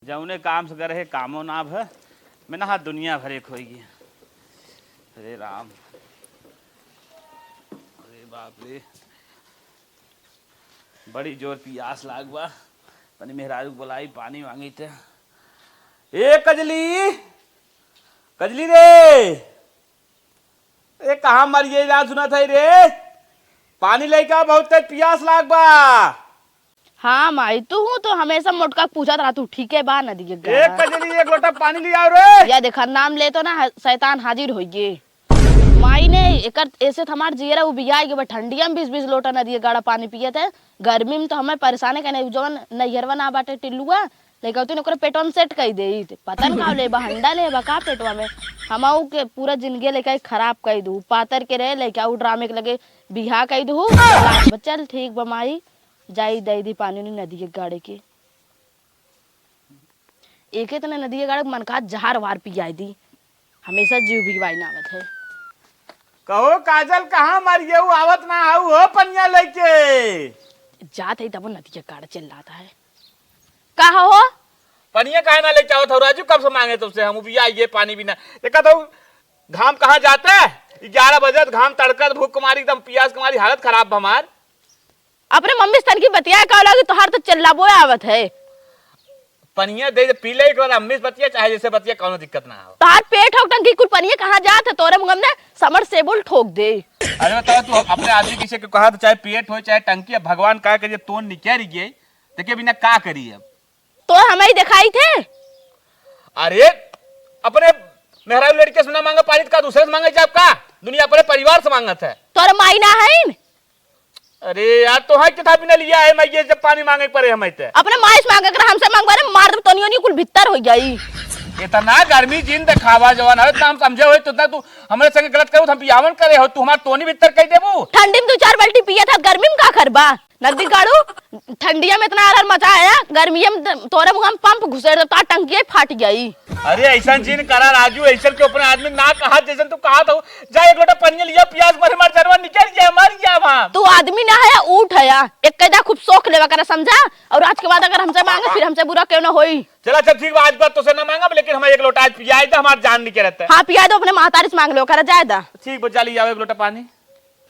जौने काम से करे कामो ना भ मैं ना दुनिया भरे खोएगी। अरे राम, अरे बाप रे, बड़ी जोर प्यास लाग बा। तनी मेहरारू बुलाई पानी मांगी थे। ए कजली, कजली रे, ए कहाँ मरिए ना सुना था रे, पानी लेके बहुत प्यास लाग बा। हाँ माई तू हूँ तो हमेशा मोटका पूछा था तू ठीक है बा नदी के एक कजली एक लोटा पानी ले आओ रे। या देखा नाम ले तो ना शैतान हाजिर होइए। माई ने एकर ऐसे हमार जियरा उबिया के ठंडिया में 20-20 लोटा नदी गाड़ा पानी पिए थे। गर्मी में तो हमें परेशान करे जवन नैहरवा ना बाटे टिल्लुआ लेके तू ओकरे पेटवा में सेट कर दे पता न का ले हंडा ले का पेटवा में हमाऊ के पूरा जिंदगी लेके खराब कर दू पातर के रहे लेके आऊ ड्रामे के लगे बिहा कर दू। चल ठीक बा माई जाई दई दी पानी नहीं नदी के गाड़े के एक तना नदी के गाड़े मन का जहर वार पियाई दी हमेशा जीव बिगवाई ना आवत है। कहो काजल कहाँ मरिए आवत ना आऊ हो पनिया लेके जात है तब नदी के गाड़े चल रहा है। कहा हो पनिया काहे ना लेके आओ था राजू, कब से मांगे तुमसे हम भी आइए पानी बिना। देखा तो घाम कहाँ जाता है, 11 बजे घाम तड़कत भूख कुमारी एकदम प्यास कुमारी हालत खराब हमार। अपने मम्मी स्तन की बतिया का लगी तोहार तो चल्ला बोया आवत है। पनिया दे पी ले एक बार अम्मी बतिया चाहे जैसे बतिया कोनो दिक्कत ना हो। तोहार पेट ठोक टंकी कुल पनिया कहाँ जात है तोरे मुंह में समर सेबुल ठोक दे। अरे बताओ तू अपने आदमी किसी को कहा तो चाहे पेट हो चाहे टंकी, अब भगवान का करिए तो निकल गए देखिए बिना का करिए। अब तो हमें ही दिखाई थे। अरे अपने मेहरारू लड़के से ना मांगा पानी का दूसरे से मांगे जाब का दुनिया अपने परिवार से मांगत है। तोरे माई ना है। अरे यार तो है किताब बिना लिया है मैं ये जब पानी मांगे पड़े हमें ते अपने माई से मांगे कर हमसे मांगवा रे मार दे तनियो नहीं कुल भीतर हो गई। इतना गर्मी जिन दिखावा जवान है नाम समझे हो तो तू हमरे संग गलत करू हम बियावन करे हो तू हमार तोनी भीतर कह देबू। ठंडी में 2-4 बाल्टी पिया था गर्मी में का करबा नदी गाड़ू ठंडिया में इतना आराम मचा आया गर्मी में तोरे मुंह में पंप घुसे ता टंकी फाट गई। अरे ऐसा जिन करा राजू ऐसा के ऊपर आदमी ना कहा जैसे तू कहा था जा एक लोटा पानी लिया प्याज मरे मार चरवा निकल गया मर गया वहां। तू आदमी ना है उठ है एक कैदा खूब शौक लेवा कर समझा और आज के बाद अगर हमसे मांगे फिर हमसे बुरा क्यों ना होई। चला चल ठीक आज बात तो से ना मांगा लेकिन हमें एक लोटा आज पिया दे हमार जान निकल रहता है। हां पिया दो अपने महतारी से मांग लो कर जायदा ठीक बचा लिया एक लोटा पानी।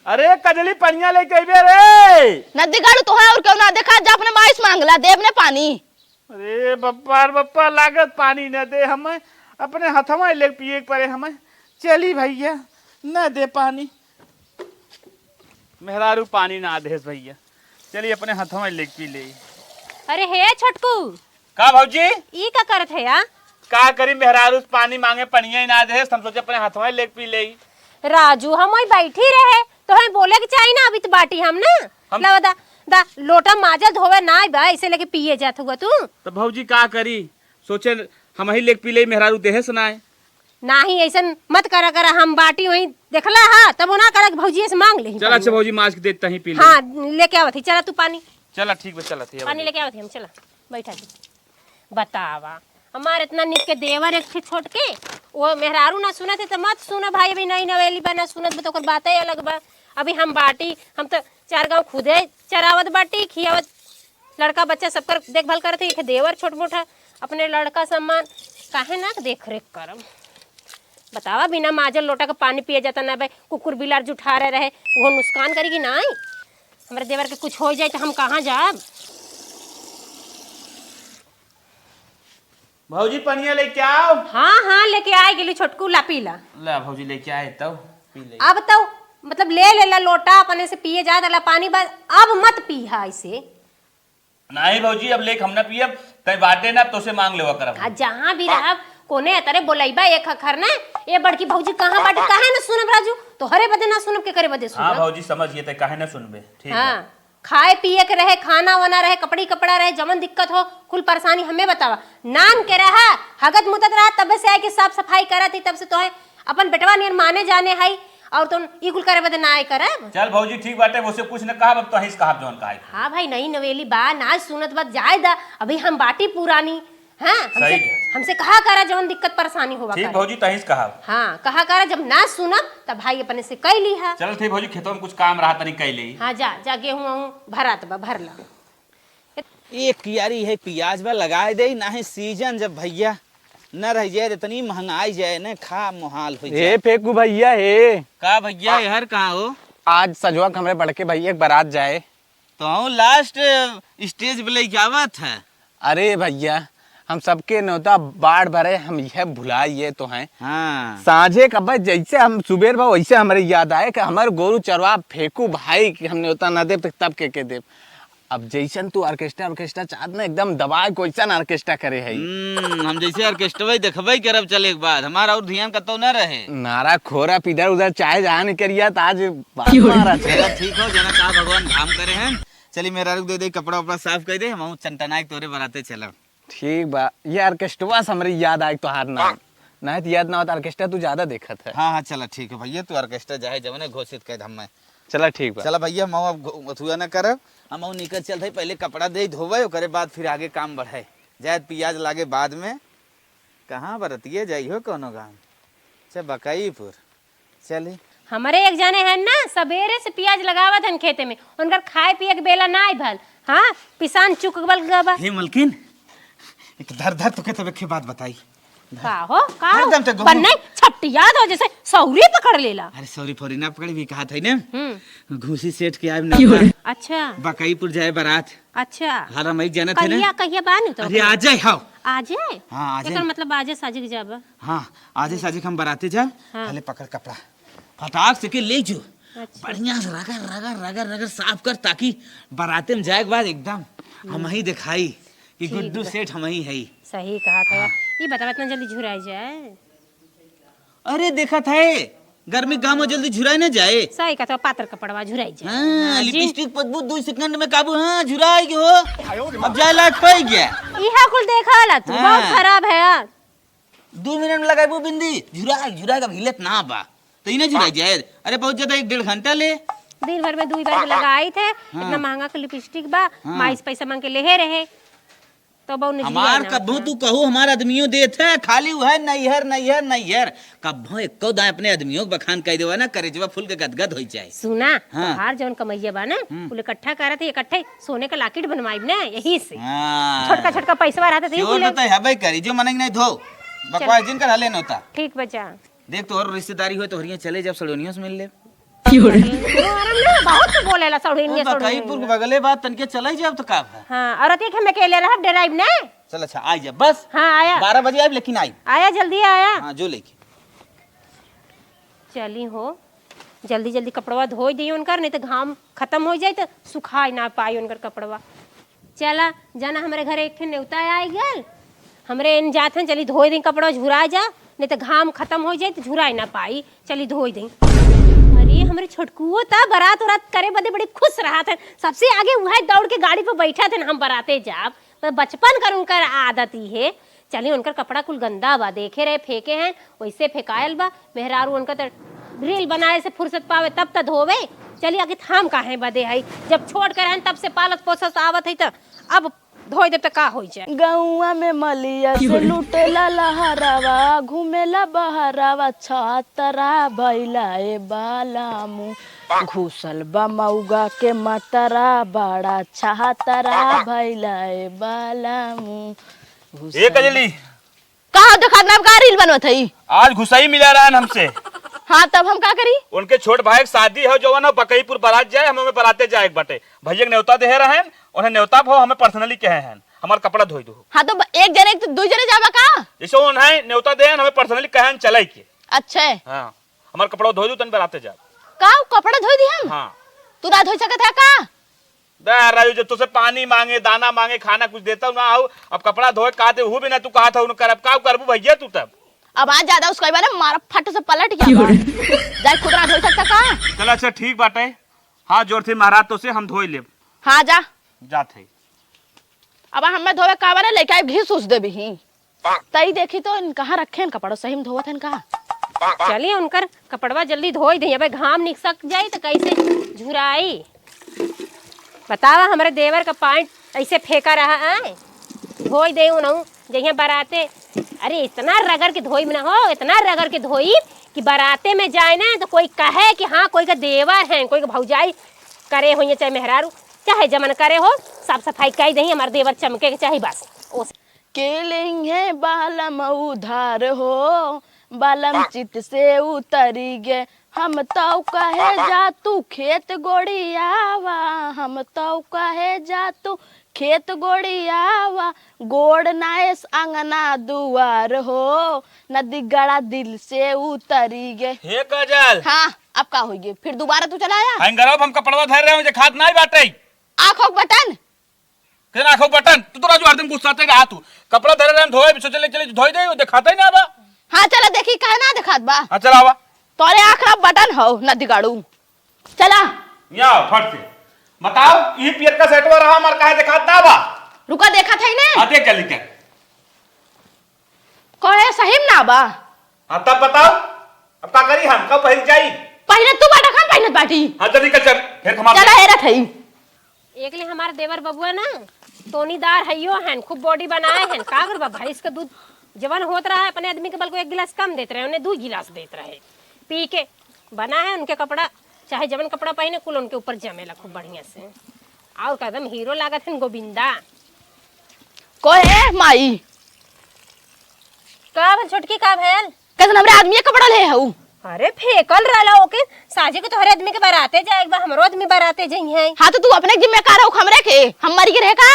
अरे कजली पनिया लेके आइबे रे नदी गाड़ू तो है और क्यों ना देखा जा अपने माई से मांगला दे अपने पानी। अरे बप्पा लागत पानी न दे हमें अपने हथवा ले पिए पड़े हमें। चली भैया न दे पानी मेहरारू पानी ना देस भैया चलिए अपने हथवा ले पी ले। अरे हे छोटकू का भौजी ई का करत है या का करी मेहरारू पानी मांगे पनिया ना देस हम सोचे अपने हथवा ले पी ले। राजू हम वही बैठी रहे तो हम बोले कि चाहिए ना अभी तो बाटी हम ना लवा दा लोटा माजल धोवे ना बा इसे लेके पिए जात हुआ तू तो भौजी का करी सोचे हम ही ले पी ले मेहरारू देहे सुनाए नाही ऐसा मत करा करा हम बाटी वही देखला हां तब ना करा भौजी से मांग ले। चल अच्छा भौजी माज के देता ही पी ले। हां लेके आवत ही चला तू पानी चला ठीक बा चला थी पानी लेके आवत ही हम चला बैठा जी बतावा हमारे इतना निक के देवर एक थी छोट के वो मेहरारू ना सुनत है तो मत सुना भाई अभी नहीं नवेली बना सुनत तो बात ही अलग बा। अभी हम बाटी हम तो 4 गांव खुदे चरावत बाटी खियावत लड़का बच्चा सबकर देखभाल करते हैं देवर छोट मोटा अपने लड़का सम्मान काहे ना देख रेख करम बतावा बिना माजल लोटा का पानी पिए जाता ना भाई कुकुर बिलार जुठा रहे वो नुकसान करेगी ना हमारे देवर के कुछ हो जाए तो हम कहाँ जाब। भौजी पनिया लेके आओ। हाँ हाँ लेके आए गिली छोटकू ला पीला ला भौजी लेके आए तब पी ले। अब तो मतलब ले ला लोटा अपने से पिए जा दला पानी बस अब मत पी हा ऐसे नहीं भौजी अब लेक हम ना पियब कहीं बाटे ना तो से मांग लेवा करब। हाँ जहाँ भी रहा कोने अतरे बोलाइबा एक अखर ना ये बड़की भौजी कहाँ बाटे काहे ना सुनब राजू तो हरे बदे ना सुनब के करे बदे सुनब। हाँ भौजी समझिए तो काहे ना सुनबे ठीक है। हाँ खाए पिए के रहे खाना वाना रहे कपड़ी कपड़ा रहे जमन दिक्कत हो कुल परेशानी हमें बतावा नाम के रहा हगत मुतत रहा तब से आए कि साफ सफाई करा थी तब से तो है अपन बेटवा नियर माने जाने है और तुम ई कुल करे बदे ना आए करब। चल भौजी ठीक बाटे वो से कुछ न कहा अब तो हिस कहा जोन कहा। हाँ भाई नई नवेली बा ना सुनत बात जाए दा अभी हम बाटी पुरानी हाँ हमसे कहा करा जब दिक्कत परेशानी होगा ठीक भौजी तहिस कहा। हाँ कहा करा जब ना सुनब तब भाई अपने से कह ली है। चल ठीक भौजी खेतों में कुछ काम रहा तनी कह ले। हाँ जा जा गेहूं भरात बा भर ला एक कियारी है प्याज बा लगाए दे ना है सीजन जब भैया न रह जाए इतनी महंगाई जाए ना खा मुहाल हो जाए। ए फेकू भैया हे का भैया यार कहाँ हो? आज सजवा हमरे बड़के भैया एक बारात जाए। तो लास्ट स्टेज पे लेके आवत है। अरे भैया हम सबके न्योता बाढ़ भरे हम यह भुलाइए तो हैं। हाँ साझे कब जैसे हम सुबेर बा वैसे हमारे याद आए कि हमारे गोरू चरवा फेंकू भाई कि हम न्योता ना दे तब के दे। अब जैसन तू ऑर्केस्ट्रा चाहत ना एकदम दबाए कोईसन ऑर्केस्ट्रा करे है। हम जैसे ऑर्केस्ट्रा देखबे करब चले के बाद हमारा और ध्यान कतो न रहे। नारा खोरा पिधर उधर चाहे जहाँ नहीं करिया तो आज मारा चलो ठीक हो जना का भगवान काम करे हैं। चली मेरा रुक दे कपड़ा उपड़ा साफ कर दे हम चंटनायक तोरे बराते चलब। ठीक बा ये ऑर्केस्ट्रा से हमारी याद आए तो हार ना नहीं तो याद ना होता ऑर्केस्ट्रा तू ज्यादा देखत है। हाँ चला ठीक है भैया तू ऑर्केस्ट्रा जाए जब घोषित कर हम चला ठीक बा। चला भैया मऊ अब अथुआ न करब हम निकल चल थे पहले कपड़ा दे धोवे ओकरे बाद फिर आगे काम बढ़े जाए प्याज लागे बाद में। कहाँ बरतिए जाइयो कोनो गाँव अच्छा बकईपुर चली। हमारे एक जाने हैं ना सवेरे से प्याज लगावत हन खेते में उनकर खाए पिए के बेला ना भल। हाँ पिसान चुकबल गबा। हे मलकिन एक धर तो के तब एक बात बताई। का हो एकदम से बनने छपटियात हो जैसे सौरी पकड़ लेला। अरे सॉरी फॉरी ना पकड़ी भी कहा था ना घूसी सेठ के आए ना अच्छा बकईपुर जाए बारात। अच्छा हरा मई जाना थे कहिया ना। कहिया बानी तो अरे आ जाए हाँ आजे। हाँ आ जाए एकर मतलब आजे साजे के जाबा। हाँ आजे साजे हम बराते जा हाँ। पहले पकड़ कपड़ा फटाक से के ले जो अच्छा। बढ़िया से रगड़ रगड़ रगड़ रगड़ साफ कर ताकि बाराते में जाए के बाद एकदम हम ही दिखाई कि गुड्डू सेठ हम ही है। सही कहा था ये बतावा इतना जल्दी झुराई जाए। अरे देखा था गर्मी गाँव में जल्दी झुराई न जाए। सही कहा था पातर कपड़वा झुराई जाए। हाँ, लिपस्टिक पदबू 2 सेकंड में काबू हाँ झुराई के हो अब जाए लायक हो गया। इहा कुल देखा ला तू हाँ। बहुत खराब है यार। 2 मिनट में लगाबू बिंदी झुराई का हिलत ना बा तो इन्हें झुराई जाए। अरे पहुंच जाता 1-1.5 घंटा ले दिन भर में 2 बार लगाई थे। इतना महंगा का लिपस्टिक बा माइस पैसा मांग के लेहे रहे तो बहु ने हमार कब्बो तू कहो हमार आदमियों देत है खाली वो है नैहर कब्बो एको दाए अपने आदमियों के बखान कह देवा ना करेजवा फूल के गदगद हो जाए। सुना हाँ। बाहर जौन कमैया बा ना कुल इकट्ठा करे थे इकट्ठे सोने का लाकिट बनवाई ना यही से हाँ छोटका छोटका पैसा रहता थे जोर तो हबे करी जो मनंग नहीं धो बकवास जिन कर हले नोता। ठीक बचा देख तो और रिश्तेदारी हो तो हरिया चले जब सड़ोनियों से मिल ले बहुत बोलेला सौड़िनिया बकईपुर के बगले बात तनके चले जाब तो का है। हाँ और अति हम अकेले रह ड्राइव ना। चल अच्छा आई जा बस हाँ आया 12 बजे आब लेकिन आई आया जल्दी आया। हाँ जो लेके चली हो जल्दी जल्दी कपड़वा धो दी उनकर नहीं तो घाम खत्म हो जाए तो सुखाई ना पाई उनकर कपड़वा। चला जाना हमारे घर एक न्योता आई गल हमरे इन जात हैं चली धोई दी कपड़ा झुरा जा नहीं तो घाम खत्म हो जाए तो झुराई ना पाई चली धोई दी। अरे हमारे छोटकुओ था बारात उरात करे बदे बड़ी खुश रहा था सबसे आगे वह दौड़ के गाड़ी पर बैठा थे हम बराते जाब तो बचपन कर उनकर आदत ही है। चलिए उनकर कपड़ा कुल गंदा बा देखे रहे फेंके हैं वैसे फेंकायल बा मेहरारू उनका तो रील बनाए से फुर्सत पावे तब तक धोवे। चलिए आगे थाम काहे बदे है जब छोड़ कर तब से पालत पोसत आवत है तो अब धोई देव तो का हो जाए। गौआ में मलिया से लुटेला लहरावा घूमेला बहरावा छतरा भैला ए बालामू घुसल बा मऊगा के मतरा बड़ा छतरा भैला ए बालामू। ए कजली कहा देखा ना का रील बनवत है आज घुसाई मिला रहा है हमसे। हाँ तब हम का करी उनके छोट भाई की शादी है जो ना बकईपुर बारात जाए हमें बराते जाए बटे भैया के न्योता दे रहे हैं उन्हें न्योता भाव हमें पर्सनली कहे हैं हमार कपड़ा धोई दो। हाँ तो एक जने तो 2 जने जावा का जैसे उन्हें न्योता दे हमें पर्सनली कहे चले के। अच्छा हाँ हमार कपड़ा धोई दो तन बराते जा का कपड़ा धोई दी हम। हाँ तू ना धोई सकत है का राजू जब तुझसे पानी मांगे दाना मांगे खाना कुछ देता हूँ ना आओ अब कपड़ा धोए कहा थे भी ना तू कहा था कर का करबू भैया तू तब अब आज ज्यादा उसको बारे मारा फट से पलट गया जाए खुद ना धोई सकता का। चल अच्छा ठीक बात है हाँ जोर से महाराज तो से हम धोई ले हाँ जा जाते अब हमें धोवे का बारे लेके आए घी सूस दे भी तई देखी तो इन कहाँ रखे हैं कपड़ो सही में धोवत हैं कहाँ। चलिए उनकर कपड़वा जल्दी धोई दी अब घाम निकसक जाए तो कैसे झुराई बतावा हमारे देवर का पॉइंट ऐसे फेंका रहा है धोई दे उन्हों जहाँ बराते। अरे इतना रगड़ के धोई में ना हो इतना रगड़ के धोई कि बराते में जाए ना तो कोई कहे कि हाँ कोई का देवर है कोई का भौजाई करे हुई चाहे मेहरारू चाहे जमन करे हो साफ सफाई कही दही हमारे देवर चमके के चाहे बस ओस के लेंगे बालम उधार हो, बालम चित से उतरी गे, हम तो कहे जा तू खेत गोड़ियावा, हम तो कहे जा तू खेत गोड़ियावा, गोड़ नायस अंगना दुआर हो, नदी गड़ा दिल से उतरी गे। हे गजल हाँ अब का होइए, फिर दोबारा तू चलाया हम कपड़वा धर रहे हो जे खाद नहीं बाटे आँखों बटन के आंखों बटन तू तो राजू हरदम गुस्साते रहा तू कपड़ा धर रहे हम धोए सोचले चले धोई दे दिखाता ही ना बा। हाँ चला देखी कहे ना दिखात बा, हां चला आवा तोरे आखरा बटन हो नदी गाड़ू चला। या फट से बताओ ई पियर का सेटवा रहा हमार काहे दिखात ना बा। रुका देखा था ने हां देख चली के कहे सही में ना बा। हां तब बताओ अब का करी हम कब पहल जाई पहले तू बाटा खान पहनत बाटी। हां जल्दी कर चल फिर हमार चला हेरा थई एकले हमारे देवर बबुआ ना तोनीदार हइयो हन खूब बॉडी बनाए हन का करबा भैंस का दूध जवन होत रहा है अपने आदमी के बल को 1 गिलास कम देते रहे उन्हें 2 गिलास देते रहे पी के बना है उनके कपड़ा चाहे जवन कपड़ा पहने कुल उनके ऊपर जमेला खूब बढ़िया से और कदम हीरो लागत हन गोविंदा कहे माई का छोटकी का भैल कैसे हमरे आदमी के कपड़ा ले हऊ। अरे फेकल रहला ओके साजे के तोहरे आदमी के बाराते जाए एक बार हमरो आदमी बाराते जई है। हाँ तो तू अपने जिम्मेदार हो हमरे के हम मर के रहे का।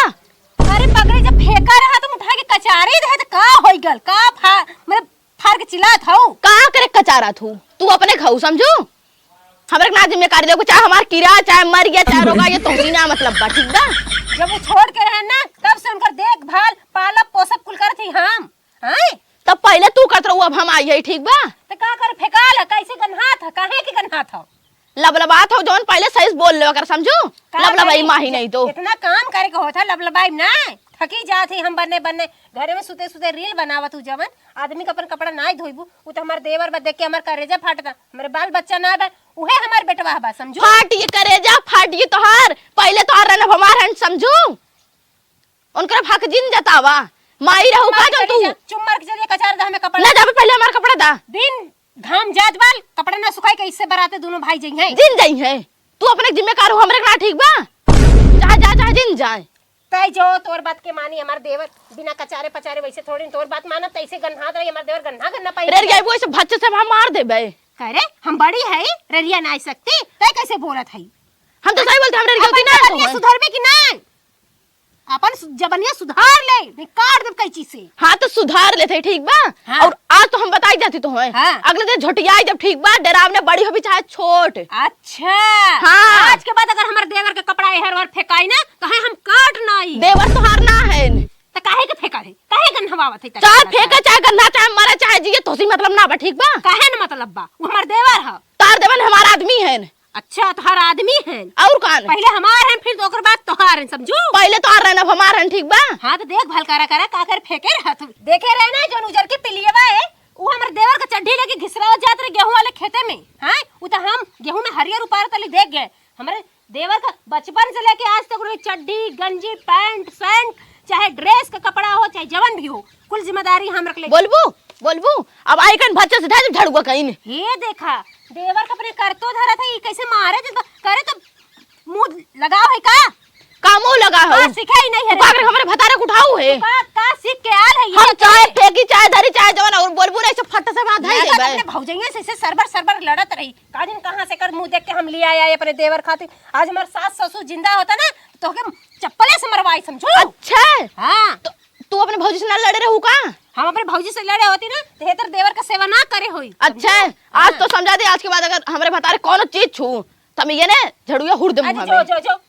अरे पगड़ी जब फेंका रहा तुम उठा के कचारे दे तो का होई गल का मतलब फाड़ के चिल्लात हऊ का करे कचारा तू अपने खाऊ समझू हमरे ना जिम्मेदारी देखो चाहे हमार कीड़ा चाहे मर गया चाहे रोगा ये तो ना मतलब बा ठीक बा। जब वो छोड़ के रहे ना तब से उनकर देखभाल पालब पोसब कुल करत ही हम हैं तब पहले तू करत रहू अब हम आई है ठीक बा। तो का कर फेकाल कैसे गन्हात है काहे के गन्हात हो लबलबात हो जौन पहले सही से बोल ले कर समझू लबलबाई माही नहीं तो इतना काम करे के होता लबलबाई ना थकी जात ही हम बन्ने बन्ने घरे में सुते सुते रील बनावा तू जवन आदमी का अपन कपड़ा ना धोइबू उ तो हमार देवर बा देख के हमार करेजा फाटता हमारे बाल बच्चा ना बा उहे हमार बेटवा बा समझू फाटिए करेजा फाटिए तोहार पहले तोहार रहना हमार हन समझू उनकर हक जिन जतावा माई रहू का जौन तू चुम्मर के जरिए कचार दा हमें कपड़ा ना जाबे पहले हमार कपड़ा दा दिन घाम जात बाल कपड़ा ना सुखाई के इससे बराते दोनों भाई जई हैं जिन जाई है तू अपने जिम्मेदार हो हमरे ना ठीक बा चाहे जा चाहे जिन जाए तय जो तोर बात के मानी हमार देवर बिना कचारे पचारे वैसे थोड़ी तोर बात मानत तैसे गन्हात रही हमार देवर गन्हा गन्ना पाई रे गई वो ऐसे भच्चे से हम मार देबे करे हम बड़ी है ररिया ना सकती तय कैसे बोलत है हम तो सही बोलते हमरे गलती ना जबनिया सुधरबे कि ना अपन जबनिया सुधार ले निकाल दे कई चीज से हाँ तो सुधार लेते ठीक बा। हाँ। और आज तो हम बताई जाती तो है हाँ। अगले दिन झोटियाई जब ठीक बा डरावने बड़ी हो भी चाहे छोट। अच्छा हाँ। आज के बाद अगर हमारे देवर के कपड़ा हर बार फेकाई ना कहे हम काट नाई देवर तो हार ना है त काहे के फेका है काहे गन्हवावत है चाहे फेंका चाहे गंदा चाहे मरे चाहे जिए तोसी मतलब ना बा ठीक बा। काहे न मतलब बा वो हमार देवर है तार देवन हमारा आदमी है अच्छा तोहार आदमी है और कौन पहले हमार हैं फिर तो ओकर बाद तोहार हैं समझू पहले तो हार रहना हमारा है ठीक बा। हाँ तो देख भल करा करा का कर फेंके रहा तू देखे रहे ना जो उजर के पिलियवा है वो हमारे देवर का चड्ढी लेके घिसरा जात रहे गेहूं वाले खेते में हां वो तो हम गेहूं में हरियर उपार तली देख गए हमारे देवर का बचपन से लेके आज तक वो चड्ढी गंजी पैंट शर्ट चाहे ड्रेस का कपड़ा हो चाहे जवन भी हो कुल जिम्मेदारी हम रख ले बोलबू अब आई कन भच्चे से ढाई झड़ुआ कहीं ये देखा देवर का अपने करतो धरा था ये कैसे मारे जब करे तो मुंह लगाओ है का कामो लगा हो सीखा ही नहीं है पागल हमारे भतारे उठाऊ है का सीख के आल है हम चाहे फेंकी चाहे धरी चाहे जवन और बोलबू रे से फट से बात है मैं अपने भौजैया से सरबर सरबर लड़त रही का दिन कहां से कर मुंह देख के हम ले आए अपने देवर खातिर आज हमार सास ससुर जिंदा होता ना तो के चप्पले से मरवाई समझो अच्छा हां तो तू अपने भौजी से ना लड़े रहू का हम अपने भौजी से लड़े होती ना तो हेतर देवर का सेवा ना करे होई अच्छा आज तो समझा दे आज के बाद अगर हमारे भतारे कौन चीज छू तब ये ने झड़ुआ हुड़ दे मुंह जो में। जो जो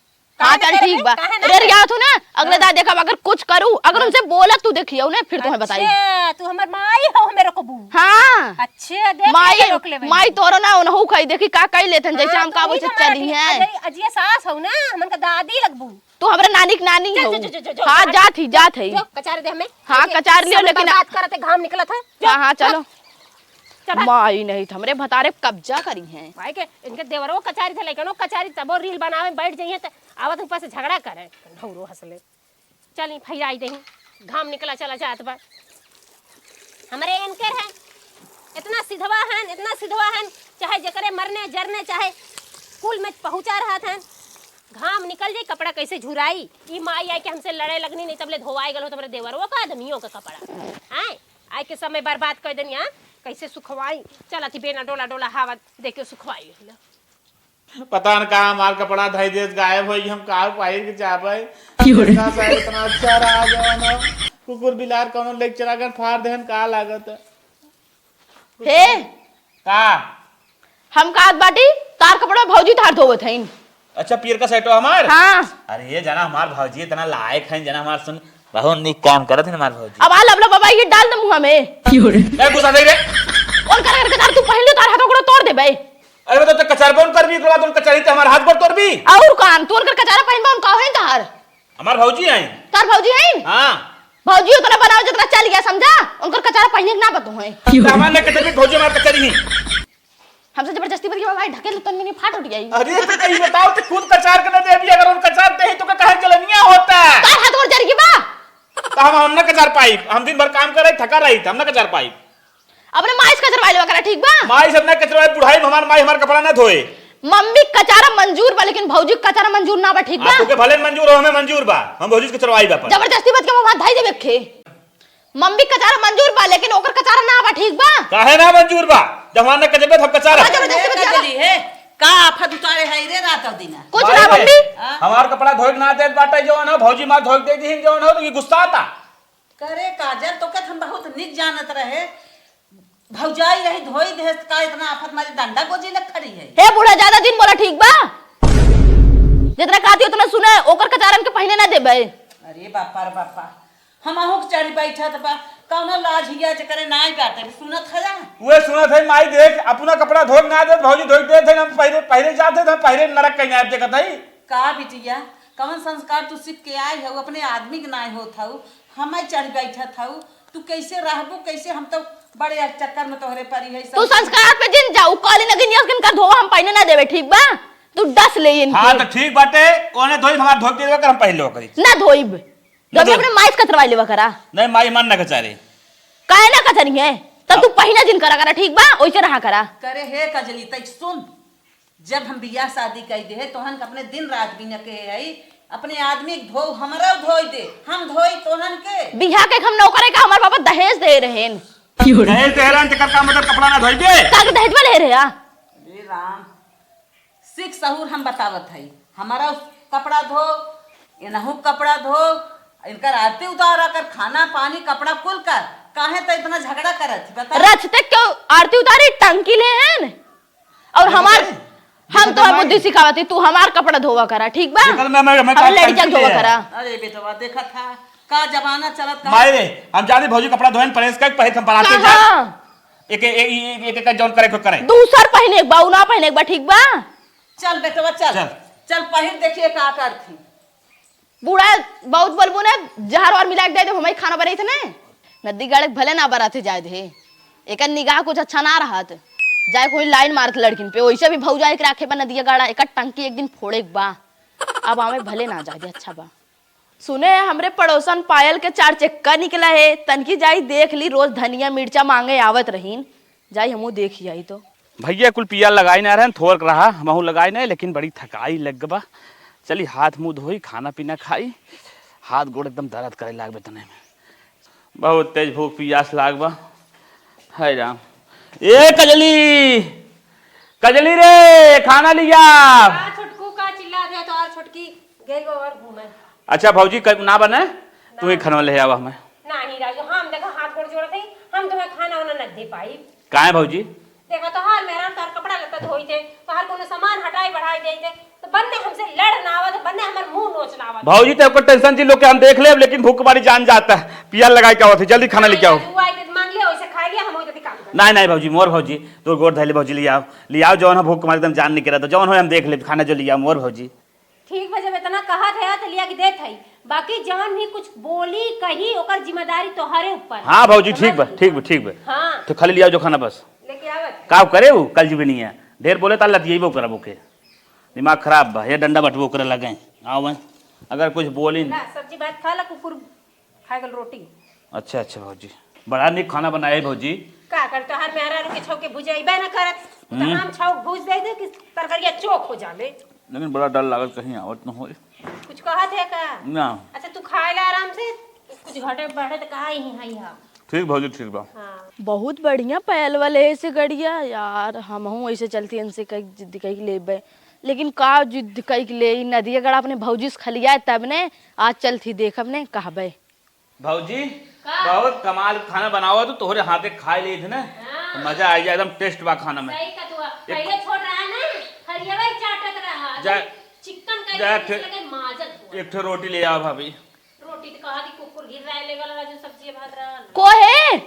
हाँ चल ठीक बा रे गया तू ना अगले दाल देखा अगर कुछ करूं अगर उनसे बोला तू देखिए उन्हें फिर तुम्हें बताई अच्छा तू हमर माई हो मेरे को बू हाँ अच्छा देख माई के रोक ले माई तोरो ना उनहु खाई देखी का कई लेथन जैसे हम काबू से चली हैं अजिया सास हो ना हमन का दादी लगबू तू हमरे नानी की नानी जो, हो जो, जो, जो, जो, हाँ जात ही जो कचार दे हमें हाँ, कचार लियो, लेकिन- बात करते घाम निकला था हाँ हाँ चलो चल माई नहीं हमरे भतारे कब्जा करी हैं भाई के इनके देवरो कचारी थे लेकिन वो कचारी तबो रील बनावे बैठ जाइए तो आवत ऊपर से झगड़ा करे ढौरो हंसले चली फिर आई दही घाम निकला चला जात बा हमारे एंकर है इतना सिधवा है चाहे जकरे मरने जरने चाहे कुल में पहुंचा रहा था घाम निकल जाए कपड़ा कैसे झुराई। ई माई आई के हमसे लड़े लगनी नहीं तबले धोवाई गलो तबरे देवरवा का आदमियों का कपड़ा आए आई के समय बर्बाद कर देनी। हां कैसे सुखवाई चल अति बेना डोला डोला हवा देखे सुखवाई। पता न कहा हमार कपड़ा धई देश गायब होई हम का पाई के चाबे इतना सारे इतना अच्छा रहा जो ना कुकुर बिलार कोनो लेक्चर अगर फाड़ देहन का लागत हे का हम का बाटी तार कपड़ा भौजी तार धोवत हईन। अच्छा पीर का सेटो हमार। हाँ अरे ये जना हमार भौजी इतना लायक है जना हमार सुन बहुत निक काम करत है हमार भौजी। अब आल अपना बाबा ये डाल दे मुंह में ए गुस्सा दे रे और कर तार तू पहले तार हाथ को तोड़ दे बे। अरे बता तो कचार कौन करबी के बाद उन कचारी ते हमार हाथ पर तोड़बी और कान तोड़ कर कचारा पहन बा का है तार हमार भौजी आई। तार भौजी हईन। हां भौजी उतना बनाओ जितना चल गया समझा उनकर कचारा पहने ना बतू है हमार ने कचरी भौजी हमार कचरी नहीं हमसे जबरदस्ती बन के भाई ढके तो तन में फाट उठ गई। अरे तो कहीं बताओ तो खुद कचार करने दे भी अगर उन कचारते हैं तो का कहे जलनिया होता है तार हाथ और जर की बा तो हम न कचार पाई हम दिन भर काम कर रहे थका रही हम न कचार पाई अपने माइस कचरवाई लेवा करा ठीक बा। माई सब ने कचरवाई बुढ़ाई हमार माई हमार कपड़ा ना धोए। मम्मी कचारा मंजूर बा लेकिन भौजी कचारा मंजूर ना बा ठीक बा। आपके भले मंजूर हो हमें मंजूर बा हम भौजी के कचरवाई बा पर जबरदस्ती मत के वहां धाई देवे खे मम्मी कचारा मंजूर बा लेकिन ओकर कचारा ना बा ठीक बा। काहे ना मंजूर बा जवान ने कचबे हम कचार जबरदस्ती मत कजली है का आफत उतारे है रे रात दिना कुछ ना मम्मी हमार कपड़ा धोए ना देत बाटे जवन हो भौजी मार धोए दे दी जवन हो तो ये गुस्सा आता करे काजल तो के हम बहुत निक जानत रहे भौजाई रही धोई दे का इतना आफत मारी डंडा गोजी लग खड़ी है। हे बूढ़ा ज्यादा दिन बोला ठीक बा जितना कहती उतना सुने ओकर कचारन के पहने ना देबे। अरे बापा रे बापा हम आहू के चढ़ी बैठा त बा कौनो लाज हिया जे करे नाई बाटे सुनत है वे सुनत है माई देख अपना कपड़ा धोए ना देत भौजी धोए देत है हम पहले पहले जाते थे पहले नरक कहीं आते देखत है का बिटिया कौन संस्कार तू सीख के आई है अपने आदमी के नाई होत हऊ हमें चढ़ बैठा था तू कैसे रहबू कैसे हम तो बड़े चक्कर में तोहरे परी है तू संस्कार पे जिन जाऊ काली नगिनिया के धोवा हम पहने ना देबे ठीक बा तू डस ले इनके। हां तो ठीक बाटे ओने धोई हमार धोए देबे कर हम पहले हो करी ना धोइब जब अपने माइस कतरवाई लेवा करा नहीं माई मन ना कचारे काहे ना कचरी है तब तू पहिना दिन करा करा ठीक बा ओइसे रहा करा करे हे कजली तक सुन जब हम बियाह शादी कई दे तोहन अपने दिन रात भी न कहे है अपने आदमी धो हमरा धोई दे हम धोई तोहन के बिहा के हम नौकरे का हमार पापा दहेज दे रहेन दहेज तेहरान चक्कर का मतलब कपड़ा ना धोई दे ताकि दहेज में ले रे या अरे राम सिख सहूर हम बतावत है हमारा कपड़ा धो इनहु कपड़ा धो इनकर आरती उतारा कर खाना पानी कपड़ा कुल कर काहे तो इतना झगड़ा करत बता रचते क्यों आरती उतारी टंकी ले हैं और हमार हम तो बुद्धि सिखावती तू हमार कपड़ा धोवा करा ठीक बा हम लड़कियां धोवा करा। अरे बेटवा देखा था का जमाना चलत का माई रे हम जाने भौजी कपड़ा धोएन परेश का पहले हम बनाते जा एक एक एक जॉन करे को करे दूसर पहने एक बा ना पहने एक बा ठीक बा। चल बेटवा चल चल पहिर देखिए का करथी बूढ़ा बहुत बलबू ने जहर और मिला के दे दे हमें खाना बनाई थे ने नदी गाड़े भले ना बराते जाए थे एक निगाह कुछ अच्छा ना रहत जाए कोई लाइन मारत लड़किन पे वैसे भी भौजाई के राखे बा नदिया गाड़ा एक टंकी एक दिन फोड़े बा अब हमें भले ना जाए अच्छा बा। सुने हमरे पड़ोसन पायल के 4 चक्का निकला है तनकी जाई देख ली रोज धनिया मिर्चा मांगे आवत रहीन जाई हमू देख आई तो भैया कुल पिया लगाई ना रहे थोड़ रहा हमहू लगाई नहीं लेकिन बड़ी थकाई लग बा चली हाथ मुंह धोई खाना पीना खाई हाथ गोड़ एकदम दर्द करे लाग तने में बहुत तेज भूख पियास लाग बा है राम। ए कजली कजली रे खाना लिया छोटकू का चिल्ला दे तो और छोटकी गेल और घूमे। अच्छा भौजी ना बने तू ही खाना ले आवा हमें नहीं राजू हम देखो हाथ गोड़ जोड़त है हम तुम्हें खाना वाना न दे पाई काहे भौजी देखो तो हाल मेरा तार कपड़ा लत्ता धोई थे तो हर कोनो सामान हटाई बढ़ाई दे थे तो बन्ने हमसे लड़ ना आवत बन्ने हमर मुंह नोच ना आवत भौजी तो आपको टेंशन जी लोग के हम देख ले लेकिन भूख हमारी जान जाता है पिया लगाई क्या होती जल्दी खाना लेके आओ तू आई ते मांग लिया वैसे खा लिया हम ओते काम कर नहीं नहीं भौजी मोर भौजी तो गोड़ धैले भौजी ले आओ जौन भूख हमारी एकदम जान नहीं करा तो जौन हो हम देख ले खाना जो लिया मोर भौजी ठीक बा जब इतना कहा था तो लिया के देत है बाकी जौन भी कुछ बोली कही ओकर जिम्मेदारी तोहरे ऊपर हाँ भौजी ठीक बा ठीक बा हां तो खाली लिया जो खाना बस लेके आवत का करे वो कल जी भी नहीं है ढेर बोले ताल लतिये वो करा बुके दिमाग खराब बा ये डंडा बटबो करे लगे आओ मैं अगर कुछ बोली ना सब्जी भात खा ला कुकुर खाए गल रोटी। अच्छा अच्छा भौजी बड़ा निक खाना बनाए भौजी का कर तोहर मेहरा के छौके भुजाइबे ना करत तो हम छौक भुज दे दे कि तरकारिया चोक हो जाले लेकिन बड़ा डर लागत कहीं आवत न हो कुछ कहा थे का? ना। अच्छा तू खाए ला आराम से, कुछ घटे बढ़े तो कहा ही हाई हा। ठीक भौजी ठीक बा। हाँ बहुत बढ़िया पहल वाले ऐसे गड़िया यार, हम हूँ ऐसे चलती इनसे कई जिद्द कई लेबे, लेकिन का जिद्द कई ले नदिया गड़ा अपने भौजी से खलिया तब ने आज चलती देख अपने कहबे। भौजी बहुत कमाल खाना बनाओ तो तोहरे हाथे खाए ले थे ना, तो मजा आ जाए एकदम टेस्ट बा खाना में। सही का तू पहले छोड़ रहा है ना, हरिया भाई चाटत रहा जा चिकन का जा लगे माजत हुआ। एक ठो रोटी ले आओ भाभी। रोटी तो कहा दी कुकुर गिर रहा है ले वाला जो सब्जी भात रहा। को है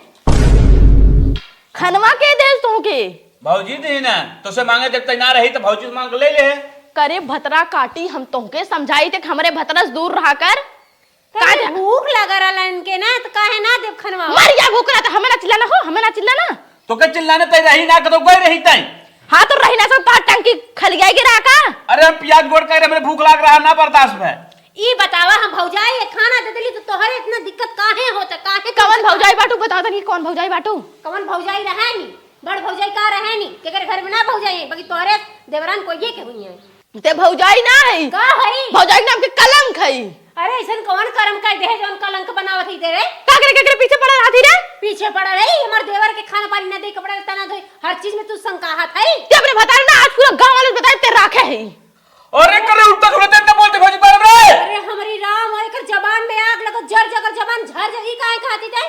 खनवा के दे तू के भौजी दी ना तो से मांगे जब तक ना रही तो भौजी से मांग ले ले। करे भतरा काटी हम तोहके समझाई थे हमरे भतरा से दूर रहा कर। काहे भूख लगा रहा इनके ना तो काहे ना देव खनवा मर जा भूख रहा था, हमें ना चिल्लाना हो, हमें ना चिल्लाना। तो के चिल्लाने तय रही ना तो गई रही तय। हाँ तो रही ना सकता टंकी खलिया गिरा का। अरे हम प्याज गोड़ कर हमें भूख लाग रहा ना बर्दाश्त है। ई बतावा हम भौजाई ये खाना दे देली तो तोहरे इतना दिक्कत काहे होता? काहे कवन भौजाई बाटू बताओ तनी कौन भौजाई बाटू? कवन भौजाई रहे नी, बड़ भौजाई का रहे नी, केकर घर में ना भौजाई बाकी तोहरे देवरान कोई के हुई है। ते भौजाई ना है, का हई भौजाई नाम के कलंक है। अरे ऐसन कौन कर्म का दे जौन कलंक बनावत ही दे रे? काकरे पीछे पड़ा रहती रे, पीछे पड़ा रही हमर देवर के खाना पानी न दे, कपड़ा लत्ता न धोई, हर चीज में तू संकाहत है। ते अपने बता ना आज पूरा गांव वाले बताए ते राखे है। अरे करे उल्टा थोड़ा देर बोलते भौजी बार में। अरे हमारी राम और एकर जबान में आग लगो, जर जगर जबान झर जगी काहे खाती थे?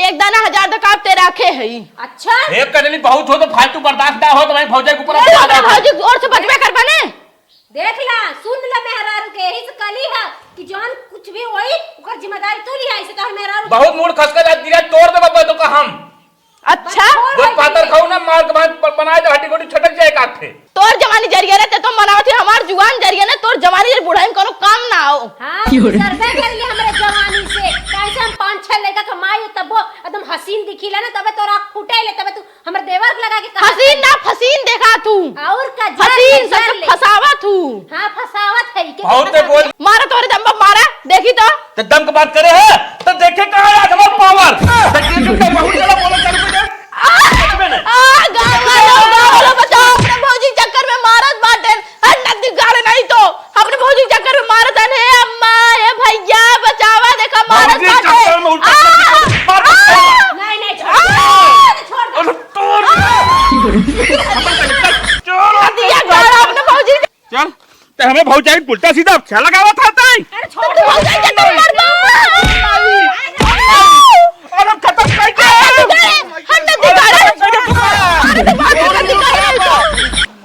एक दाना 1000 दकाब ते राखे है। अच्छा एक कजली बहुत हो तो फालतू बर्दाश्त ना हो तो भाई भौजी के ऊपर अरे अपने भौजी और से बचबे कर बने। देख ला सुन ला मेहरारू के यही से कली है कि जौन कुछ भी होई ओकर जिम्मेदारी तू लिया, ऐसे तो मेहरारू बहुत मूड खसका दिया तोड़ दे बाबा तो का हम। अच्छा वो पातर खाऊ ना मार के बाद बनाए तो हड्डी गोटी छटक जाए काथे। तोर जवानी जरिया रे ते तो मनावती हमार जुआन जरिया ने, तोर जवानी जर बुढ़ाई में कोनो काम ना आओ। हां सरबे कर ली हमरे जवानी से, कैसे हम 5-6 लड़का कमाई तब एकदम हसीन दिखीला ना, तबे तोरा फुटे ले, तबे तू हमर देवर के लगा के कहा हसीन ना फसीन देखा तू, और का हसीन सब फसावा तू। हां फसावत है के बहुत बोल मारा तोरे दम पर मारा देखी तो दम की बात करे है तो देखे कहां है हमारा पावर। देखिए तो बहुत जरा बोला चल पे गाँव वालों बचाओ, अपने भौजी चक्कर में मारत बाटे नदी गाड़े नहीं तो अपने भौजी चक्कर में मारत है। अम्मा हे भैया बचावा देखा मारत चक्कर में उल्टा नहीं नहीं छोड़ नदिया गाड़ा अपने भौजी चल ते हमें भौजाई उल्टा सीधा अच्छा लगावा था तई। अरे छोड़ तू भौजी चक्कर में मर और अब खत्म कर के नदी गाड़े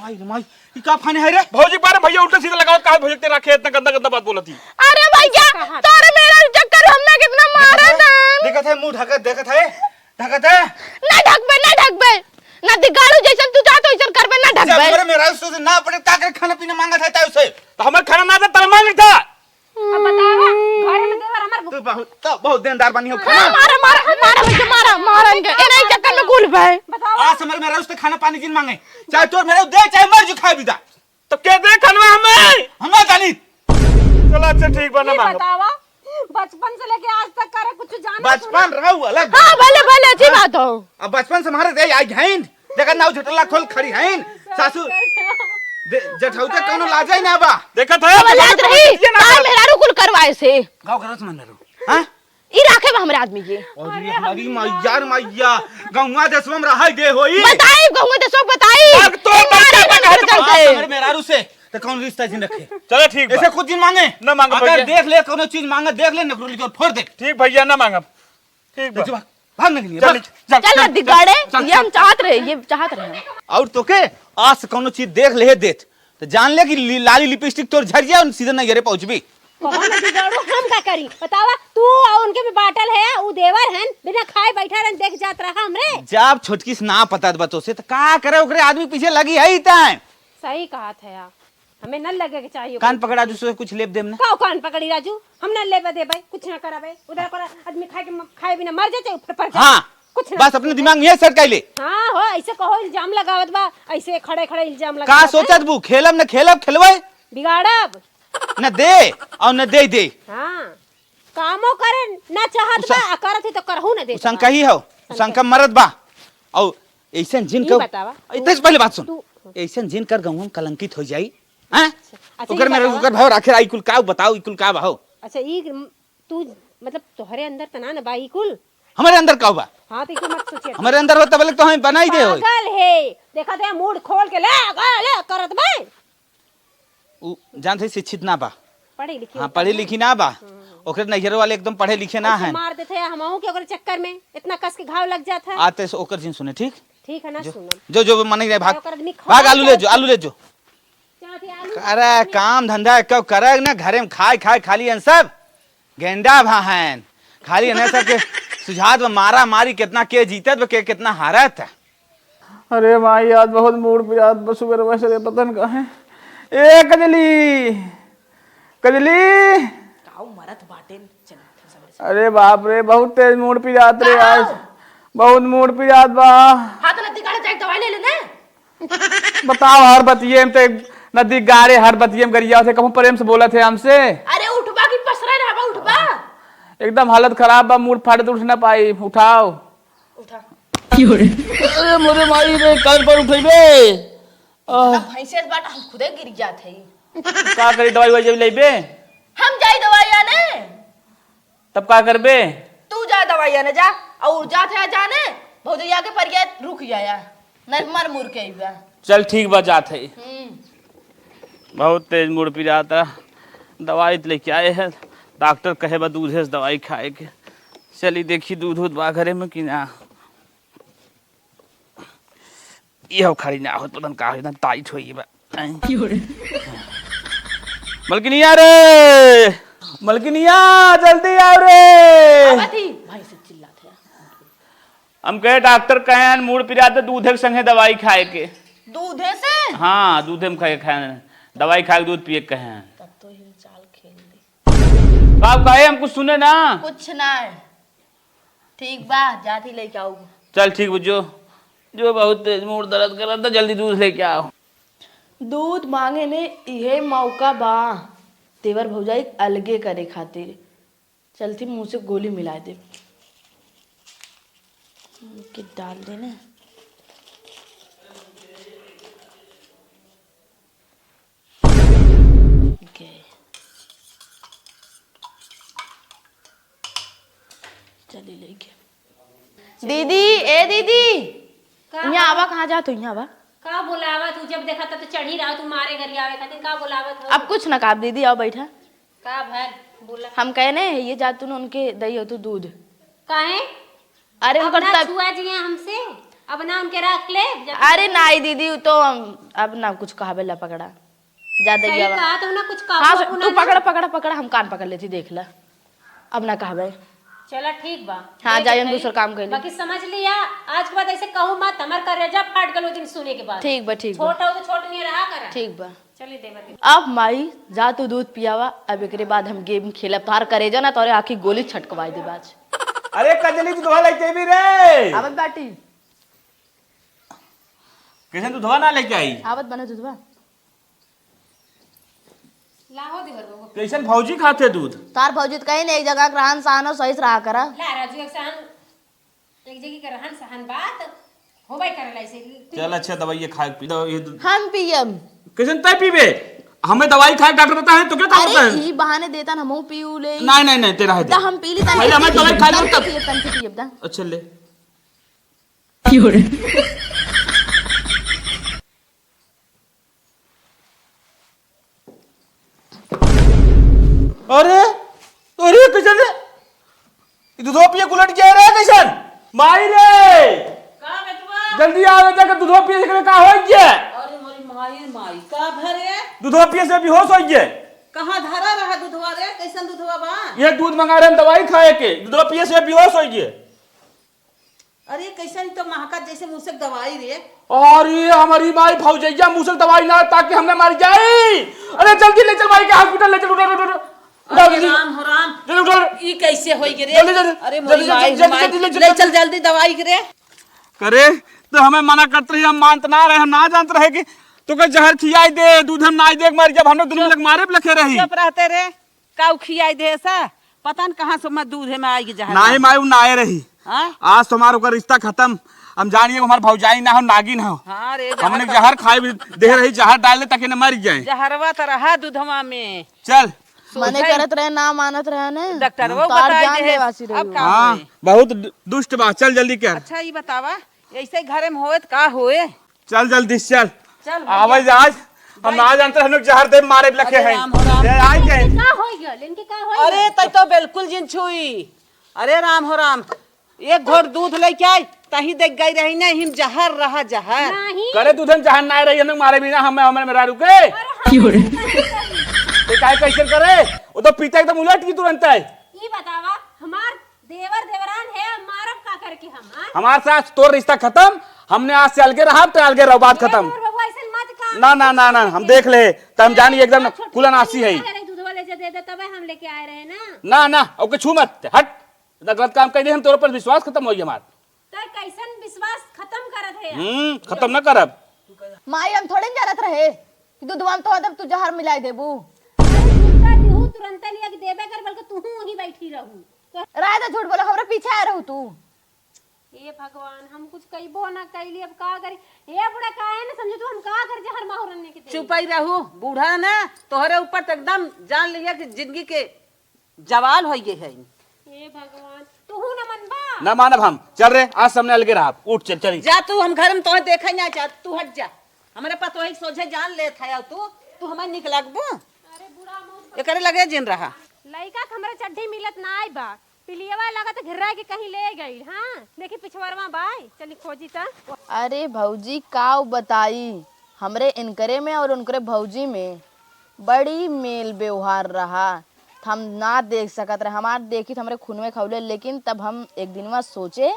माई माई ई का फाने है रे भौजी बारे भैया उल्टा सीधा लगाओ का भौजी तेरा खेत इतना गंदा गंदा बात बोलती। अरे भैया तारे मेरा चक्कर हमने कितना मारा था। देखत है मुंह ढकत है ना ढकबे नदी गाड़ू जैसन तू जातो ऐसन करबे ना ढकबे। जब मेरा उससे ना पड़े ताके खाना पीना मांगा था ताऊ से तो हमें खाना ना दे तब मांग था। अब बतावा घर में देवर हमर तू बहुत देनदार बनी हो खाना मारा भैया मारा इनके ए नहीं चक्कर में गुल भाई। आज से मेरा उससे खाना पानी जिन मांगे चाहे तोर मेरे दे चाहे मर जो खाए बिदा तो क्या दे खाना हमें हम ना जानी। चलो अच्छा ठीक बना मांगो। बतावा बचपन से लेके आज तक करे कुछ जाना बचपन रहू अलग हां भले अच्छी बात हो। अब बचपन से हमारे दे आई घाइन देखा ना झटला खोल खड़ी हईन सासू जठौते कोनो लाजा ही ना बा देखा था अब लाज रही का मेरा रुकुल करवाए से गांव घर से मन रो हां ई राखे बा हमरे आदमी के। और ये हमारी मैया गौवा देशवा में रह गए होई बताई कहूं तो सब बताई अब तो बच्चा का कहत आज मेरे मेहरारू से तो कौन रिश्ता जिन रखे चलो ठीक ऐसे कुछ दिन मांगे ना मांगो अगर भैया। देख ले कोनो चीज मांगे देख ले नकरोली को फोड़ दे ठीक भैया ना मांगब ठीक बा। भाग निकली चल नदी गाड़े ये हम चाहत रहे और तो के आज से कोनो चीज देख ले देत तो जान ले कि लाली लिपस्टिक तोर झरिया और सीधे नहीं घरे पहुंचबी। कौन बिगाड़ो हम का करी बतावा तू और उनके भी बाटल है उ देवर हैं बिना खाए बैठा रहन देख जात रहा हमरे। जब छोटकी से ना पता बतो से तो का करे ओकरे आदमी पीछे लगी है इताए सही कहा था यार हमें न लगे के चाहिए कान पकड़ा दूसरे कुछ लेब देम ना का कान पकड़ी राजू हम न लेबे दे भाई कुछ ना कराबे उधर पर आदमी खाए बिना मर जाते ऊपर पर हां कुछ ना बस अपने दिमाग में ये सेट कर ले। हां हो ऐसे कहो इल्जाम लगावत बा ऐसे खड़े खड़े इल्जाम लगा का सोचत बू खेलब न खेलब खेलवे बिगाड़ब न दे और न दे दे हां कामो करे ना चाहत बा करत ही तो करहु न दे शंका ही हो शंका मरद बा और ऐसन जिन ई कर बतावा। इतने से पहले बात सुन तू- ऐसन जिन कर गौं कलंकित हो जाई हैं अच्छा, ओकर ये मेरे बतावा। ओकर भाव राखे आई कुल का बताओ कुल का भाव अच्छा ई तू मतलब तोहरे अंदर तना ना बाई कुल। हमारे अंदर का बा हाँ तो इके मत सोचिए। हमारे अंदर होता बोले तो हमें बना ही दे हो पागल है, देखा दे मूड खोल के ले करत बे। उ जानते शिक्षित ना बा पढ़ी लिखी हाँ पढ़ी लिखी ना बा ओकरे नैहर वाले एकदम पढ़े लिखे ना है मार देते हैं हमहू के ओकरे चक्कर में इतना कस के घाव लग जाता है। आते से ओकर जिन सुने ठीक ठीक है ना सुनो। जो जो मन नहीं भाग ओकर आदमी भाग आलू ले जो आलू ले जो चाची आलू अरे काम धंधा क्यों करे ना घरे में खाए खाए खाली हन सब गेंडा भाहन खाली हन सब के सुझात में मारा मारी कितना के जीतत व के कितना हारत है। अरे माई आज बहुत मूड पे आज बस सुबह वैसे पतन का है। ए कजली कजली अरे बाप रे बहुत तेज मूड पे जात रे आज बहुत मूड पे जात बा। हाँ तो नदी जाके दवाई ले लेने। बताओ हर बतिये में ते नदी गारे हर बतिये में गरिया थे कहूं प्रेम से बोला थे हमसे। अरे उठबा की पसरा रहबा उठबा। एकदम हालत खराब बा मूड फाटे तो उठ ना पाई उठाओ। उठा। अरे मोरे माई रे कल पर उठेबे भैंसे बाट हम खुदे गिर जात है। का करी दवाई वही जब लेबे हम जाई दवाई आने। तब का करबे तू जा दवाई आने जा और जा थे जाने भौजैया के परिया रुक जाया नहीं मर मुर के आइबा। चल ठीक बा जात है बहुत तेज मूड पी जाता दवाई तो लेके आए हैं डॉक्टर कहे बा दूधे से दवाई खाए के चली देखी दूध उध बा घरे में कि ना यह खड़ी ना हो पता का एकदम टाइट होई बा। मलकिनिया रे मलकिनिया जल्दी आओ रे भाई से चिल्लाते हम कहे डॉक्टर कहे मूड पी जाते दूधे के संगे दवाई खाए के। दूधे से हाँ दूधे में खाए दवाई खाए के दूध पिए कहे हैं। तब तो ही चाल खेल दी। आप कहे हम कुछ सुने ना कुछ ना ठीक बा जाती लेके आओ। चल ठीक बुझो जो बहुत तेज मूड दर्द कर रहा था जल्दी दूध लेके आओ। दूध मांगे ने यहे मौका बा तेवर भौजाई अलगे करे खातिर चलती मुंह से गोली मिला दे कि डाल देने। चली लेके दीदी ए दीदी यहाँ आवा कहाँ जा तू यहाँ आवा। का बुलावा तू जब देखा तब तो चढ़ी रहा तू मारे घर आवे खातिर का बुलावत हो। अब कुछ ना कहा दीदी आओ बैठा। का भर बोला हम कहे ने ये जा तू उनके दही हो तू दूध। काहे अरे अब उनकर ना तब छुआ जिए हमसे अब ना उनके रख ले अरे नाई दीदी उ तो अब ना कुछ कहावे ला पकड़ा जा दही सही आवा। कहा तो ना कुछ हाँ कहो तू पकड़ पकड़ पकड़ हम कान पकड़ लेती देख ला अब ना कहबे। चला ठीक बा हाँ देख जाइए भाई। दूसरा काम कर ले। बाकी समझ लिया आज के बाद ऐसे कहूँ मत हमार करेजा फाट गल दिन सुने के बाद। ठीक बा ठीक बा छोटा हो तो छोट नहीं रहा कर ठीक बा। चलिए देवर के अब माई जा तू दूध पियावा अब एकरे बाद हम गेम खेलब तार करे जा ना तोरे आखी गोली छटकवाई दे बाज। अरे कजली तू धोआ लेके भी रे आवत बाटी कैसे तू धोआ ना लेके आई आवत बने दूधवा लाहो देवर को कैसन भौजी खाते दूध तार भौजी तो कहीं नहीं एक जगह का रहन सहन हो सही से रहा करा। ला राजू एक सहन एक जगह का रहन सहन बात हो भाई करला ऐसे चल अच्छा दवाई खा पी दो ये हम पियम कैसन तय पीबे हमें दवाई खाए डॉक्टर बता है तो क्या काम होता अरे है। ई बहाने देता ना हम पीऊ ले नहीं नहीं नहीं तेरा है दा हम पी ली ता पहले हमें दवाई खा लो तब तन से पियब दा। अच्छा ले अरे अरे कैसन रे दूधो पिए उलट गया रे कैसन माई रे जल्दी आवे जाकर दूधो पिए से का हो गया अरे मोरी माई का भरे दूधो पिए से बेहोश हो गया। कहाँ धरा रहा दूधवा रे कैसन दूधवा बा। ये दूध मंगा रहे हम दवाई खाए के दूधो पिए से बेहोश हो गया। अरे कैसन तो महका जैसे मुँह से दवाई रे। और ये हमारी माई भौजैया मुंह से दवाई ना ताकि हमने मर जाए। अरे जल्दी ले चल माई के हॉस्पिटल ले चल उठो अरे राम हो राम जल्दी उठो ई कैसे होई गे रे। जल्दी, जल्दी, अरे जल्दी, मोरी जल्दी, माई जल्दी, जल्दी, ले चल जल्दी दवाई रे। करे तो हमें मना करते रहे हम मानते ना रहे हम ना जानते रहे कि तो कोई जहर खियाई दे दूध हम ना दे मर जब हमने दोनों लग मारे पे लखे रही चुप रहते रे काऊ खियाई दे ऐसा पता न कहाँ से मैं दूध में आई जहर ना ही माई वो नाए रही हाँ? आज तुम्हारा का रिश्ता खत्म। हम जानिए हमारे भौजाई ना हो नागिन हो। हाँ रे हमने जहर खाए भी दे रही, जहर डाल दे ताकि न मर जाए। जहरवा तो रहा दूधवा में। चल मने करत रहे ना मानत रहे ने डॉक्टर वो तार बता जान दे लेवासी रही अब हो। का हाँ होए? बहुत दुष्ट बा, चल जल्दी कर। अच्छा ये बतावा ऐसे घरे में होए तो का होए? चल जल्दी से चल। चल आवाज आज हम ना जानते हम लोग जहर दे मारे लखे अरे हैं। राम हो राम। ले आई गए। का होई गल इनके का होई अरे तै तो बिल्कुल जिन छुई। अरे राम हो राम, एक घोट दूध लेके आई तही देख गई रही ना हिम जहर रहा जहर। नहीं करे तू धन जहर ना रही हम लोग मारे बिना हमें हमें मेरा रुके। तो काय कैसे करे? वो तो पीता एकदम उलट की तुरंत है। ई बतावा हमार देवर देवरान है मारब का करके हम हाँ? हमारे साथ तोर रिश्ता खत्म। हमने आज से अलगे रहा, तो अलगे रहो, बात खत्म। और बाबू ऐसे मत का ना ना ना ना हम देख ले तो हम जानी एकदम कुलनासी है। दूध वाले जे दे दे तबे हम लेके आए रहे ना। ना ना ओके छू मत, हट। इतना गलत काम कर दे हम तोर पर विश्वास खत्म हो गया हमारा। तो कैसन विश्वास खत्म करत है खत्म ना करब। माई हम थोड़े न जानत रहे कि दूधवा में तो अदब तू जहर मिलाई देबू। तुरंत लिहू तुरंत लिया कि देबे कर बल्कि तू वहीं बैठी रहू तो राय तो झूठ बोला, हमरा पीछे आ रहू तू। हे भगवान हम कुछ कइबो ना कइली अब का करी। हे बुढ़ा काहे ना समझे तू हम का कर जहर माहुरने के दे। चुप ही रहू बूढ़ा ना तोहरे ऊपर तो एकदम जान लिया कि जिंदगी के जवाल हो गए है। हे भगवान तू न मनबा ना मानब हम। चल रे आज सामने अलगे रहा, उठ चल चली। जा तू, हम घर में तोहे देखे ना चाह, तू हट जा। हमारे पास वही सोचे जान ले था तू हमें निक लगबो। अरे बुढ़ा मुंह एकरे लगे जिन रहा। लइका के हमरा चड्ढी मिलत ना आई बा पिलियवा लगा तो घिरा के कहीं ले गई। हाँ देखी पिछवरवा बाई चली खोजी ता। अरे भौजी काव बताई, हमरे इनकरे में और उनकरे भौजी में बड़ी मेल व्यवहार रहा। हम ना देख सकत रहे, हमार देखी हमरे खून में खौले। लेकिन तब हम एक दिनवा सोचे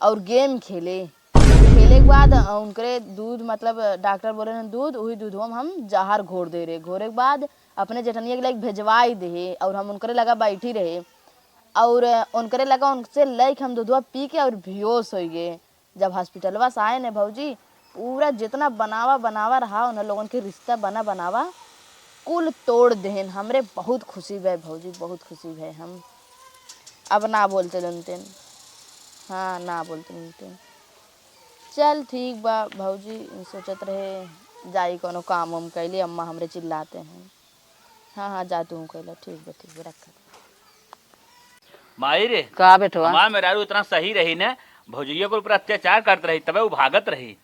और गेम खेले के बाद उनकरे दूध मतलब डॉक्टर बोले न दूध, वही दूधवा में हम जहर घोर दे रहे। घोरे के बाद अपने जेठनिया के लाइक भेजवाई दे और हम उनकरे लगा बैठी रहे और उनकरे लगा उनसे लाइक हम दूधवा पी के और बेहोश हो गए। जब हॉस्पिटलवा से आए ने भौजी पूरा जितना बनावा बनावा रहा उन लोगन के रिश्ता बना बनावा कुल तोड़ देन। हमरे बहुत खुशी भय भौजी, बहुत खुशी भय। हम अब ना बोलते लेनते, हाँ ना बोलते लेनते। चल ठीक बा भौजी, सोचत रहे जाई कोनो काम वाम कैली, अम्मा हमरे चिल्लाते हैं। हाँ हाँ जा तू कैला, ठीक बा रख। माई रे का बेटवा हमार मेहरारू इतना सही रही ने, भौजिया को ऊपर अत्याचार करत रही तबे वो भागत रही।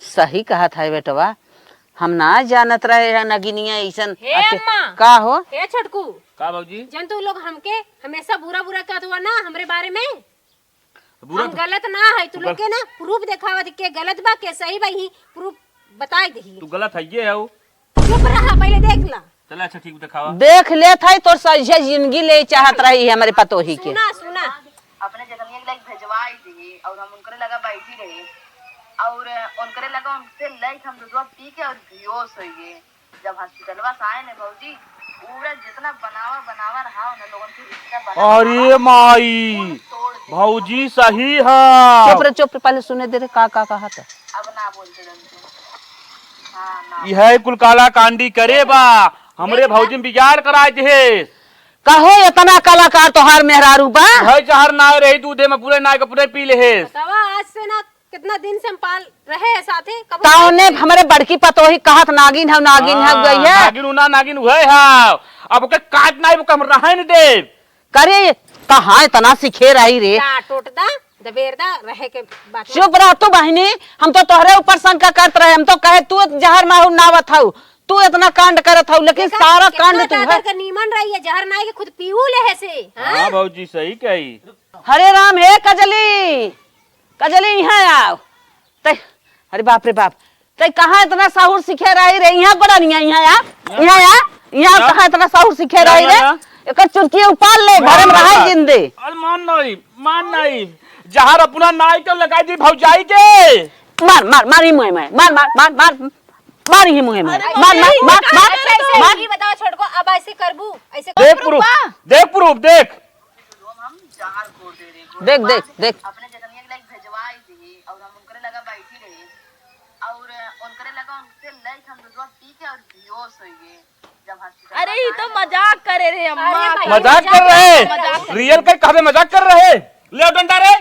सही कहा था बेटवा, हम ना जानत रहे है नगिनिया ऐसन। हे अम्मा का हो? हे छोटकू का भौजी? जन तू लोग हमके हमेशा बुरा बुरा कहत हुआ ना हमरे बारे में। बुरा हम गलत ना है तू लोग के ना प्रूफ देखावत के गलत बा के सही बा ही प्रूफ बताई दही। तू गलत है ये है वो। चुप रहा पहले देख ला। चला अच्छा ठीक दिखावा। देख ले था तो सही जिंदगी ले चाहत रही है हमारे पतोही के। सुना सुना अपने जगनिया के लाइक भेजवाई दे और हम उनकरे लगा बैठी रहे और उनकरे लगा उनसे लाइक हम दूधवा पी के और बेहोश हो गए। जब हॉस्पिटलवा से आए ने भौजी पूरा जितना बनावा बनावा रहा उन लोगन के रिश्ता बना अरे माई भौजी सही है। चुप पहले सुने दे रे का कहा था। अब ना बोलते रहते। हाँ ना यह कुल काला कांडी करे बा हमरे भौजी में बिगाड़ कराए थे। कहो इतना कलाकार तोहार मेहरारू बा। है जहर ना रही दूधे में पूरे नाय के पूरे पी ले है। बतावा आज से ना कितना दिन से हम पाल रहे हैं साथे कब ताओने हमारे बड़की पतोही कहत नागिन है गई है। नागिन उना नागिन हुए है। अब ओके काट नाई वो कम रहे न दे। करे कहाँ इतना सिखे रही रे। टोटदा दबेरदा रहे के बात। चुप रह तू बहिनी, हम तो तोहरे ऊपर शंका करत रहे। हम तो कहे तू जहर माहू नावत हऊ, तू इतना कांड करत हऊ, लेकिन सारा कांड तू है। का नीमन रही है जहर नाई के खुद पीऊ ले से। हां भौजी सही कही। हरे राम हे कजली कजली यहाँ आओ। अरे बाप रे बाप, तै कहाँ इतना साहुर सिखे रही रे। यहाँ बड़ा नहीं यहाँ कहाँ इतना साहुर सिखे रही रे। एक चुटकी उपाल ले घर में रहा जिंदे। अरे मान नहीं जहर अपना नाई के लगाई दी भौजाई के। मार ही मुँह में मार ही मुँह में मार। ये बताओ छोटको अब ऐसे करबू ऐसे देख प्रूफ देख। हम जहर घोर दे रहे। देख अपने जगनिया के लाइक भेजवाई दे और हम उनकरे लगा बैठी रहे और उनकरे लगा उनसे लाइक हम दूधवा पी के और बेहोश हो गए। जब हॉस्पिटल अरे ये तो मजाक करे रे अम्मा। मजाक कर रहे रियल कर कहा मजाक कर रहे। ले डंडा रे।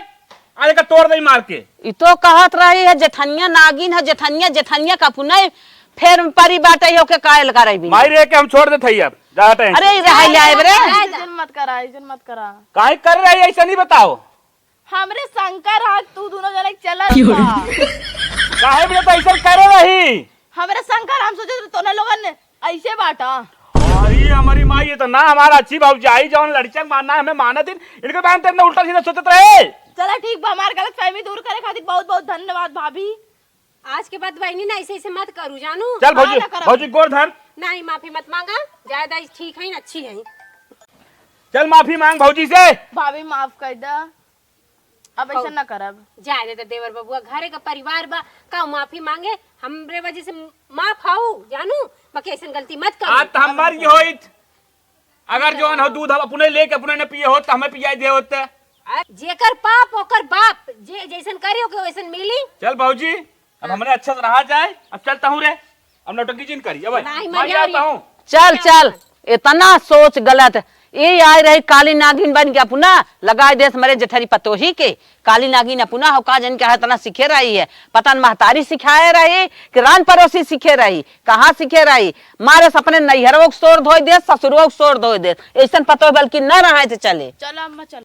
आज का तोड़ दई मार के। ई तो कहत रही है जेठनिया नागिन है, जेठनिया जेठनिया का पुनः फिर परी बाटे हो के कायल करे भी। माई रे के हम छोड़ देते अब जाते हैं। अरे रह ले आए रे। इज्जत मत करा, इज्जत मत करा। काहे कर रही है ऐसा नहीं बताओ। हमरे शंकर हाथ तू दोनों जने चलल बा। काहे भी तो ऐसा करे रही। हमरे शंकर हम सोचे तोने लोगन ऐसे बाटा। अरे हमारी माँ ये तो ना हमारा अच्छी भाई जौन लड़का मानना हमें माना दिन इनके बारे में उल्टा सीधा सोचते रहे। चला ठीक बा, हमार गलत फहमी दूर करे खातिर बहुत बहुत धन्यवाद भाभी। आज के बाद बहनी ना ऐसे ऐसे मत करू जानू। चल भौजी भौजी गोर धर। नहीं माफी मत मांगा, ज्यादा ठीक है ना, अच्छी है। चल माफी मांग भौजी से। भाभी माफ कर दा, अब ऐसा न करब। जाए दे तो देवर बबुआ, घरे का परिवार बा, का माफी मांगे हमरे वजह से माफ हाउ जानू, बाकी ऐसा गलती मत कर। आज तो हमार ये होइत अगर जौन हो दूध हम अपने लेके अपने ने पिए होत हमें पियाई दे होते। जेकर पाप ओकर बाप, जे जैसन करे ओके वैसन मिली। चल भौजी अब हमने अच्छा से रहा जाए। अब चलता हूँ रे, अब नौटंकी जिन करी। अब नहीं, मैं मैं आता हूँ। चल चल, इतना सोच गलत। ये आए रही काली नागिन बन के अपना लगाए देश मरे जेठरी पतोही के। काली नागिन अपना हो का जन के इतना सीखे रही है, पता न महतारी सिखाए रही कि रान पड़ोसी सीखे रही, कहाँ सीखे रही। मारे सपने नैहरों को सोर धोई दे, ससुरों को सोर धोई दे, ऐसा पतो बल्कि न रहे चले। चलो अम्मा चलो।